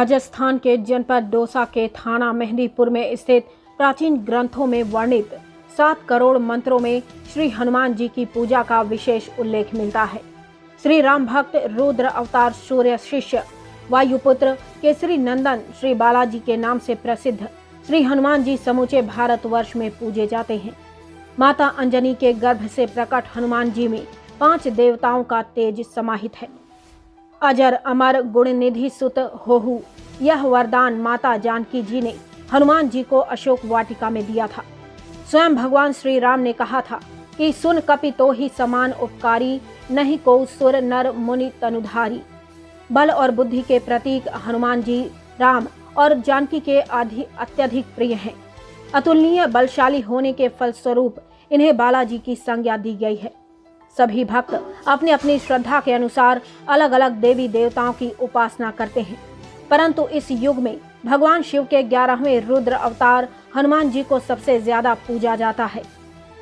राजस्थान के जनपद दौसा के थाना मेहंदीपुर में स्थित प्राचीन ग्रंथों में वर्णित 7 करोड़ मंत्रों में श्री हनुमान जी की पूजा का विशेष उल्लेख मिलता है। श्री राम भक्त रुद्र अवतार सूर्य शिष्य वायुपुत्र केसरी नंदन श्री बालाजी के नाम से प्रसिद्ध श्री हनुमान जी समूचे भारतवर्ष में पूजे जाते हैं। माता अंजनी के गर्भ से प्रकट हनुमान जी में 5 देवताओं का तेज समाहित है। अजर अमर गुणनिधि सुत होहु, यह वरदान माता जानकी जी ने हनुमान जी को अशोक वाटिका में दिया था। स्वयं भगवान श्री राम ने कहा था कि सुन कपि तो ही समान उपकारी, नहीं को सुर नर मुनि तनुधारी। बल और बुद्धि के प्रतीक हनुमान जी राम और जानकी के अत्यधिक प्रिय हैं। अतुलनीय बलशाली होने के फलस्वरूप इन्हें बालाजी की संज्ञा दी गई है। सभी भक्त अपनी अपनी श्रद्धा के अनुसार अलग अलग देवी देवताओं की उपासना करते हैं, परंतु इस युग में भगवान शिव के 11वें रुद्र अवतार हनुमान जी को सबसे ज्यादा पूजा जाता है।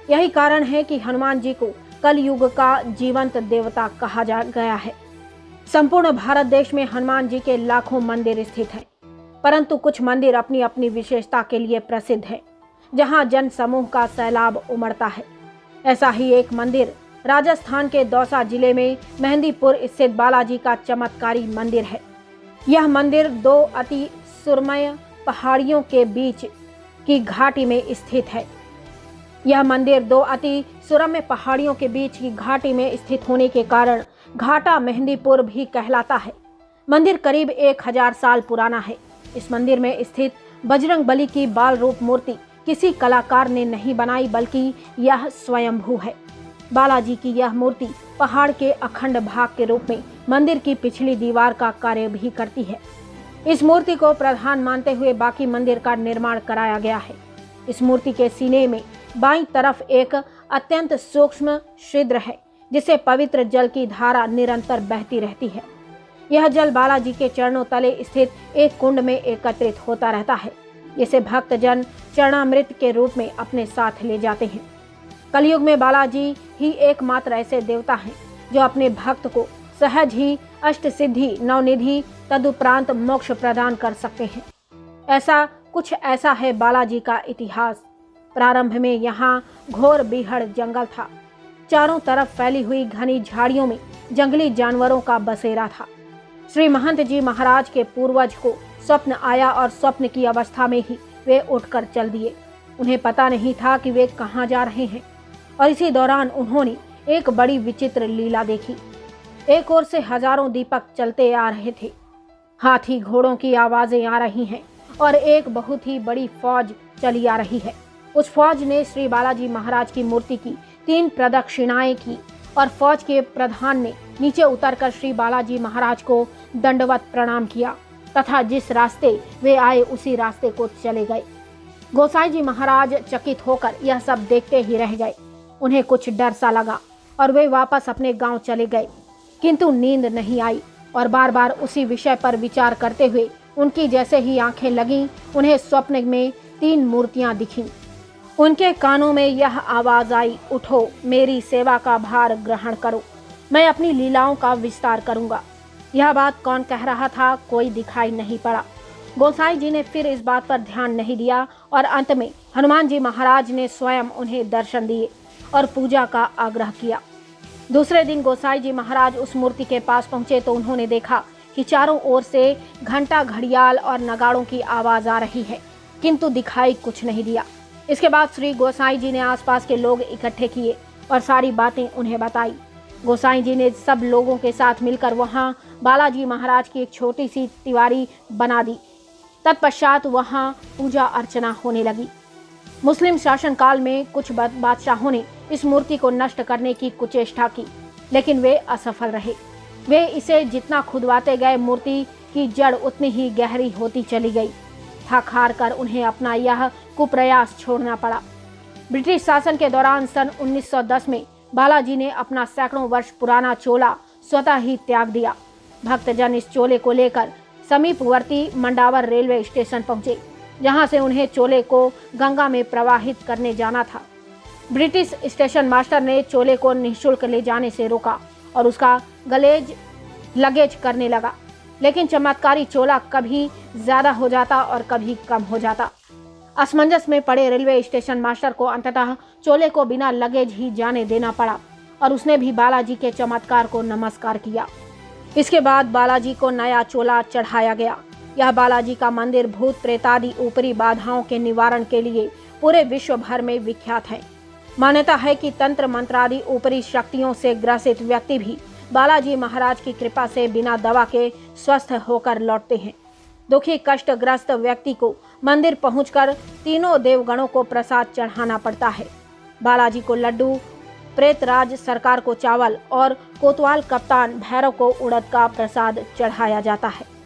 यही कारण है कि हनुमान जी को कलयुग का जीवंत देवता कहा गया है। संपूर्ण भारत देश में हनुमान जी के लाखों मंदिर स्थित हैं, परंतु कुछ मंदिर अपनी अपनी विशेषता के लिए प्रसिद्ध है, जहां जन समूह का सैलाब उमड़ता है। ऐसा ही एक मंदिर राजस्थान के दौसा जिले में मेहंदीपुर स्थित बालाजी का चमत्कारी मंदिर है। यह मंदिर 2 अति सुरमय पहाड़ियों के बीच की घाटी में स्थित है। यह मंदिर 2 अति सुरम्य पहाड़ियों के बीच की घाटी में स्थित होने के कारण घाटा मेहंदीपुर भी कहलाता है। मंदिर करीब 1000 साल पुराना है। इस मंदिर में स्थित बजरंग बली की बाल रूप मूर्ति किसी कलाकार ने नहीं बनाई, बल्कि यह स्वयंभू है। बालाजी की यह मूर्ति पहाड़ के अखंड भाग के रूप में मंदिर की पिछली दीवार का कार्य भी करती है। इस मूर्ति को प्रधान मानते हुए बाकी मंदिर का निर्माण कराया गया है। इस मूर्ति के सीने में बाईं तरफ एक अत्यंत सूक्ष्म छिद्र है, जिसे पवित्र जल की धारा निरंतर बहती रहती है। यह जल बालाजी के चरणों तले स्थित एक कुंड में एकत्रित होता रहता है, जिसे भक्तजन चरणामृत के रूप में अपने साथ ले जाते हैं। कलयुग में बालाजी ही एकमात्र ऐसे देवता हैं जो अपने भक्त को सहज ही अष्ट सिद्धि नवनिधि तदुपरांत मोक्ष प्रदान कर सकते हैं। ऐसा है बालाजी का इतिहास। प्रारंभ में यहाँ घोर बीहड़ जंगल था। चारों तरफ फैली हुई घनी झाड़ियों में जंगली जानवरों का बसेरा था। श्री महंत जी महाराज के पूर्वज को स्वप्न आया और स्वप्न की अवस्था में ही वे उठकर चल दिए। उन्हें पता नहीं था कि वे कहाँ जा रहे हैं, और इसी दौरान उन्होंने एक बड़ी विचित्र लीला देखी। एक ओर से हजारों दीपक चलते आ रहे थे, हाथी घोड़ों की आवाजें आ रही हैं और एक बहुत ही बड़ी फौज चली आ रही है। उस फौज ने श्री बालाजी महाराज की मूर्ति की 3 प्रदक्षिणाएं की और फौज के प्रधान ने नीचे उतरकर श्री बालाजी महाराज को दंडवत प्रणाम किया तथा जिस रास्ते वे आए उसी रास्ते को चले गए। गोसाई जी महाराज चकित होकर यह सब देखते ही रह गए। उन्हें कुछ डर सा लगा और वे वापस अपने गांव चले गए, किंतु नींद नहीं आई और बार बार उसी विषय पर विचार करते हुए उनकी जैसे ही आंखें लगीं, उन्हें स्वप्न में 3 मूर्तियां दिखीं। उनके कानों में यह आवाज आई, उठो, मेरी सेवा का भार ग्रहण करो, मैं अपनी लीलाओं का विस्तार करूंगा। यह बात कौन कह रहा था, कोई दिखाई नहीं पड़ा। गोसाई जी ने फिर इस बात पर ध्यान नहीं दिया और अंत में हनुमान जी महाराज ने स्वयं उन्हें दर्शन दिए और पूजा का आग्रह किया। दूसरे दिन गोसाई जी महाराज उस मूर्ति के पास पहुंचे तो उन्होंने देखा कि चारों ओर से घंटा घड़ियाल और नगाड़ों की आवाज आ रही है, किंतु दिखाई कुछ नहीं दिया। इसके बाद श्री गोसाई जी ने आसपास के लोग इकट्ठे किए और सारी बातें उन्हें बताई। गोसाई जी ने सब लोगों के साथ मिलकर वहां बालाजी महाराज की एक छोटी सी तिवारी बना दी। तत्पश्चात वहां पूजा अर्चना होने लगी। मुस्लिम शासनकाल में कुछ बादशाहों ने इस मूर्ति को नष्ट करने की कुचेष्टा की, लेकिन वे असफल रहे। वे इसे जितना खुदवाते गए, मूर्ति की जड़ उतनी ही गहरी होती चली गई। थक हार कर उन्हें अपना यह कुप्रयास छोड़ना पड़ा। ब्रिटिश शासन के दौरान सन 1910 में बालाजी ने अपना सैकड़ों वर्ष पुराना चोला स्वतः ही त्याग दिया। भक्तजन इस चोले को लेकर समीपवर्ती मंडावर रेलवे स्टेशन पहुंचे, जहां से उन्हें चोले को गंगा में प्रवाहित करने जाना था। ब्रिटिश स्टेशन मास्टर ने चोले को निःशुल्क ले जाने से रोका और उसका लगेज करने लगा। लेकिन चमत्कारी चोला कभी ज्यादा हो जाता और कभी कम हो जाता। असमंजस में पड़े रेलवे स्टेशन मास्टर को अंततः चोले को बिना लगेज ही जाने देना पड़ा और उसने भी बालाजी के चमत्कार को नमस्कार किया। इसके बाद बालाजी को नया चोला चढ़ाया गया। यह बालाजी का मंदिर भूत प्रेत आदि ऊपरी बाधाओं के निवारण के लिए पूरे विश्व भर में विख्यात है। मान्यता है कि तंत्र मंत्र आदि ऊपरी शक्तियों से ग्रसित व्यक्ति भी बालाजी महाराज की कृपा से बिना दवा के स्वस्थ होकर लौटते हैं। दुखी कष्टग्रस्त व्यक्ति को मंदिर पहुंचकर तीनों देवगणों को प्रसाद चढ़ाना पड़ता है। बालाजी को लड्डू, प्रेतराज सरकार को चावल और कोतवाल कप्तान भैरव को उड़द का प्रसाद चढ़ाया जाता है।